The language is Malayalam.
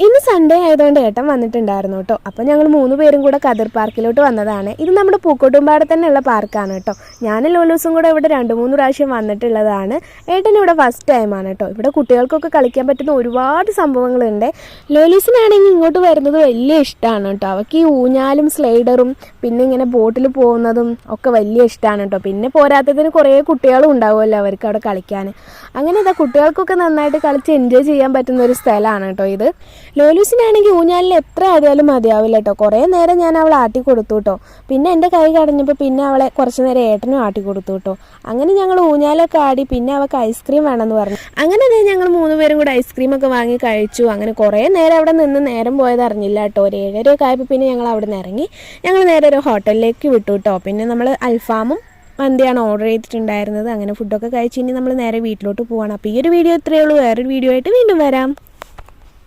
ഇന്ന് സൺഡേ ആയതുകൊണ്ട് ഏട്ടൻ വന്നിട്ടുണ്ടായിരുന്നു കേട്ടോ. അപ്പോൾ ഞങ്ങൾ 3 പേരും കൂടെ കതിർ പാർക്കിലോട്ട് വന്നതാണ്. ഇത് നമ്മുടെ പൂക്കോട്ടുംപാട് തന്നെയുള്ള പാർക്കാണ് കേട്ടോ. ഞാനും ലോലൂസും കൂടെ ഇവിടെ 2-3 പ്രാവശ്യം വന്നിട്ടുള്ളതാണ്. ഏട്ടൻ ഇവിടെ ഫസ്റ്റ് ടൈമാണ് കേട്ടോ. ഇവിടെ കുട്ടികൾക്കൊക്കെ കളിക്കാൻ പറ്റുന്ന ഒരുപാട് സംഭവങ്ങളുണ്ട്. ലോലൂസിനാണെങ്കിൽ ഇങ്ങോട്ട് വരുന്നത് വലിയ ഇഷ്ടമാണ് കേട്ടോ. അവൾക്ക് ഈ ഊഞ്ഞാലും സ്ലൈഡറും പിന്നെ ഇങ്ങനെ ബോട്ടിൽ പോകുന്നതും ഒക്കെ വലിയ ഇഷ്ടമാണ് കേട്ടോ. പിന്നെ പോരാത്തതിന് കുറേ കുട്ടികളും ഉണ്ടാവുമല്ലോ അവർക്ക് അവിടെ കളിക്കാൻ. അങ്ങനെ ഇതാ കുട്ടികൾക്കൊക്കെ നന്നായിട്ട് കളിച്ച് എൻജോയ് ചെയ്യാൻ പറ്റുന്ന ഒരു സ്ഥലമാണ് കേട്ടോ ഇത്. ലോലൂസിനാണെങ്കിൽ ഊഞ്ഞാലിൽ എത്ര ആടിയാലും മതിയാവില്ല കേട്ടോ. കുറേ നേരം ഞാൻ അവളെ ആട്ടി കൊടുത്തു കേട്ടോ. പിന്നെ എൻ്റെ കൈ കടഞ്ഞപ്പോൾ പിന്നെ അവളെ കുറച്ച് നേരം ഏട്ടനും ആട്ടി കൊടുത്തു കേട്ടോ. അങ്ങനെ ഞങ്ങൾ ഊഞ്ഞാലൊക്കെ ആടി. പിന്നെ അവൾക്ക് ഐസ്ക്രീം വേണമെന്ന് പറഞ്ഞു. അങ്ങനെ അതേ ഞങ്ങൾ 3 പേരും കൂടെ ഐസ്ക്രീമൊക്കെ വാങ്ങി കഴിച്ചു. അങ്ങനെ കുറേ നേരം അവിടെ നിന്ന് നേരം പോയത് അറിഞ്ഞില്ല കേട്ടോ. ഒരു 7:30 ആയപ്പോൾ പിന്നെ ഞങ്ങൾ അവിടെ നിന്ന് ഇറങ്ങി. ഞങ്ങൾ നേരെ ഒരു ഹോട്ടലിലേക്ക് വിട്ടു കേട്ടോ. പിന്നെ നമ്മൾ അൽഫാമും മന്തിയാണ് ഓർഡർ ചെയ്തിട്ടുണ്ടായിരുന്നത്. അങ്ങനെ ഫുഡൊക്കെ കഴിച്ച് ഇനി നമ്മൾ നേരെ വീട്ടിലോട്ട് പോവാണ്. അപ്പോൾ ഈ ഒരു വീഡിയോ ഇത്രയേ ഉള്ളൂ. വേറൊരു വീഡിയോ ആയിട്ട് വീണ്ടും വരാം.